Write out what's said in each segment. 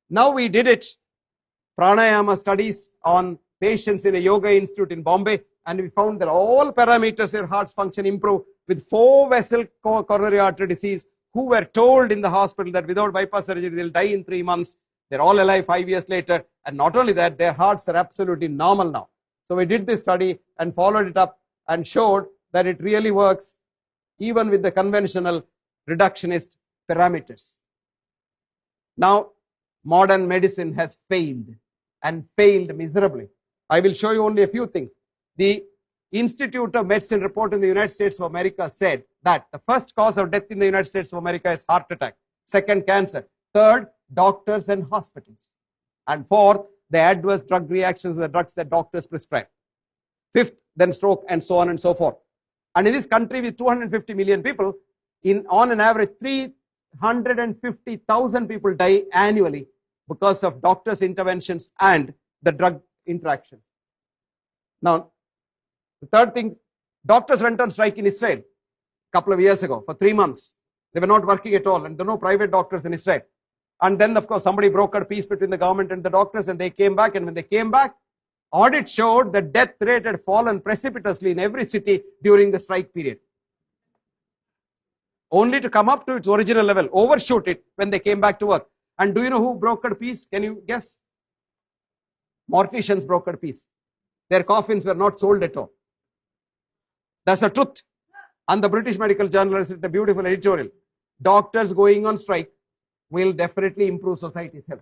Now we did it, Pranayama studies on patients in a yoga institute in Bombay, and we found that all parameters of heart's function improve with 4-vessel coronary artery disease, who were told in the hospital that without bypass surgery they'll die in 3 months. They're all alive 5 years later, and not only that, their hearts are absolutely normal now. So we did this study and followed it up and showed that it really works even with the conventional reductionist parameters. Now, modern medicine has failed and failed miserably. I will show you only a few things. The Institute of Medicine report in the United States of America said that the first cause of death in the United States of America is heart attack. Second, cancer. Third, doctors and hospitals. And fourth, the adverse drug reactions of the drugs that doctors prescribe. Fifth, then stroke, and so on and so forth. And in this country with 250 million people, on an average 350,000 people die annually because of doctors' interventions and the drug interactions. Now, the third thing, doctors went on strike in Israel a couple of years ago for 3 months. They were not working at all, and there were no private doctors in Israel. And then, of course, somebody brokered peace between the government and the doctors, and they came back. And when they came back, audit showed the death rate had fallen precipitously in every city during the strike period, only to come up to its original level, overshoot it when they came back to work. And do you know who brokered peace? Can you guess? Morticians brokered peace. Their coffins were not sold at all. That's the truth. And the British Medical Journal has written a beautiful editorial. Doctors going on strike will definitely improve society's health.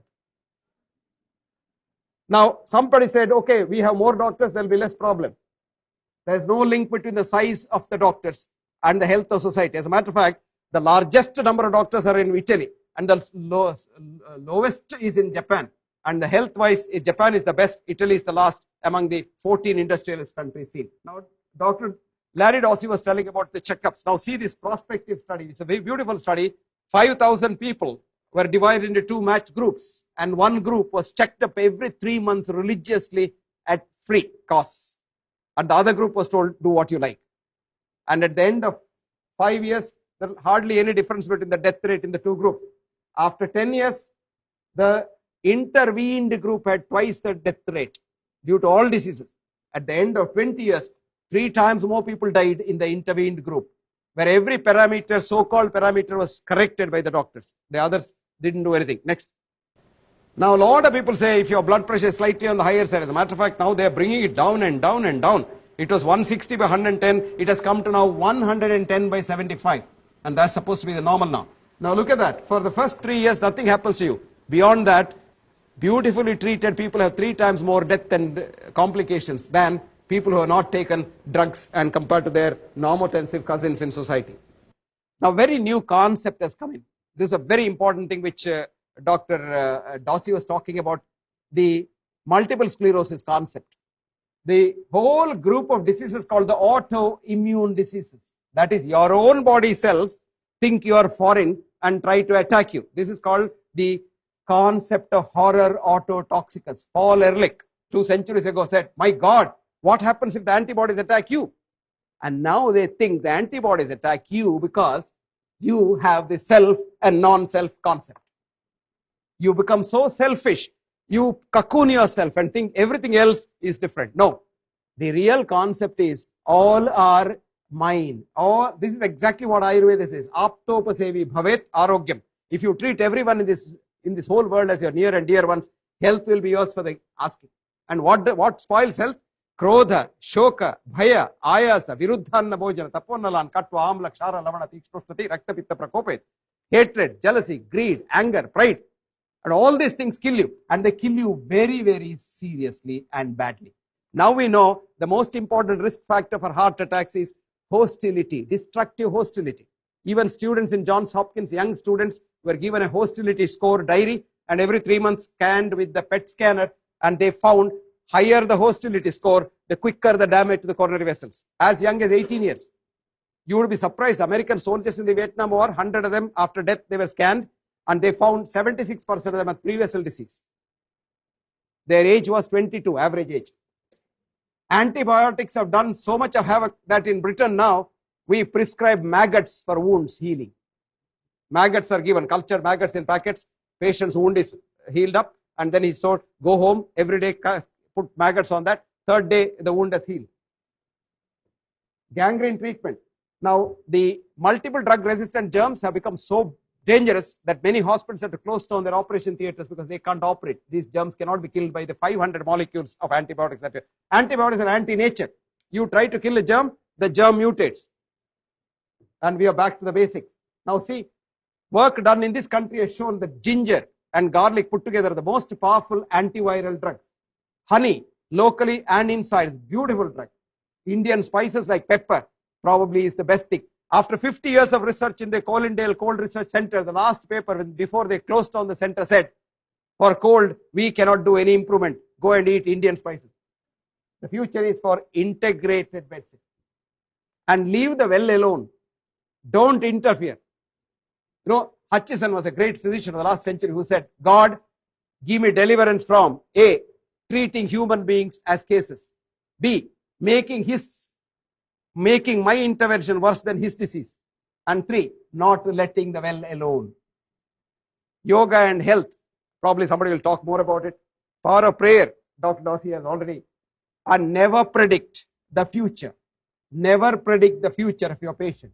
Now, somebody said, okay, we have more doctors, there will be less problems. There is no link between the size of the doctors and the health of society. As a matter of fact, the largest number of doctors are in Italy, and the lowest is in Japan. And the health-wise, Japan is the best, Italy is the last among the 14 industrialist countries seen. Now, Dr. Larry Dossey was telling about the checkups. Now, see this prospective study. It's a very beautiful study. 5,000 people were divided into 2 matched groups, and one group was checked up every 3 months religiously at free costs, and the other group was told, do what you like. And at the end of 5 years, there was hardly any difference between the death rate in the 2 groups. After 10 years, the intervened group had twice the death rate due to all diseases. At the end of 20 years, 3 times more people died in the intervened group, where every parameter, so-called parameter, was corrected by the doctors. The others didn't do anything. Next. Now, a lot of people say if your blood pressure is slightly on the higher side, as a matter of fact, now they are bringing it down and down and down. It was 160 by 110. It has come to now 110 by 75. And that's supposed to be the normal now. Now, look at that. For the first 3 years, nothing happens to you. Beyond that, beautifully treated people have 3 times more death and complications than people who have not taken drugs and compared to their normotensive cousins in society. Now, very new concept has come in. This is a very important thing which Dr. Dossey was talking about, the multiple sclerosis concept. The whole group of diseases called the autoimmune diseases. That is, your own body cells think you are foreign and try to attack you. This is called the concept of horror autotoxicus. Paul Ehrlich 2 centuries ago said, my God, what happens if the antibodies attack you? And now they think the antibodies attack you because you have the self and non-self concept. You become so selfish, you cocoon yourself and think everything else is different. No, the real concept is all are mine. Or this is exactly what Ayurveda says. Aptopasevi bhavet arogyam. If you treat everyone in this whole world as your near and dear ones, health will be yours for the asking. And what spoils health? Krodha, shoka, bhaya, ayasa, viruddhanna bhojana, taponalan, katva, amla, kshara, lavana, tikshprashnati, raktapitta prakopet. Hatred, jealousy, greed, anger, pride. And all these things kill you. And they kill you very, very seriously and badly. Now we know the most important risk factor for heart attacks is hostility, destructive hostility. Even students in Johns Hopkins, young students, were given a hostility score diary and every 3 months scanned with the PET scanner, and they found higher the hostility score, the quicker the damage to the coronary vessels. As young as 18 years. You would be surprised, American soldiers in the Vietnam War, 100 of them after death they were scanned, and they found 76% of them had pre-vessel disease. Their age was 22, average age. Antibiotics have done so much of havoc that in Britain now, we prescribe maggots for wounds healing. Maggots are given, cultured maggots in packets. Patient's wound is healed up, and then he said, go home every day, put maggots on that. Third day, the wound has healed. Gangrene treatment. Now, the multiple drug resistant germs have become so dangerous that many hospitals have to close down their operation theaters because they can't operate. These germs cannot be killed by the 500 molecules of antibiotics. Antibiotics are anti-nature. You try to kill a germ, the germ mutates. And we are back to the basics. Now see, work done in this country has shown that ginger and garlic put together are the most powerful antiviral drugs. Honey, locally and inside, beautiful drug. Indian spices like pepper probably is the best thing. After 50 years of research in the Colindale Cold Research Center, the last paper before they closed down the center said, for cold, we cannot do any improvement. Go and eat Indian spices. The future is for integrated medicine. And leave the well alone. Don't interfere. You know, Hutchison was a great physician of the last century who said, God, give me deliverance from A, treating human beings as cases. B, making my intervention worse than his disease. And 3, not letting the well alone. Yoga and health. Probably somebody will talk more about it. Power of prayer. Dr. Dossi has already. And never predict the future. Never predict the future of your patient.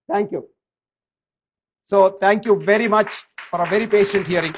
Thank you. So thank you very much for a very patient hearing.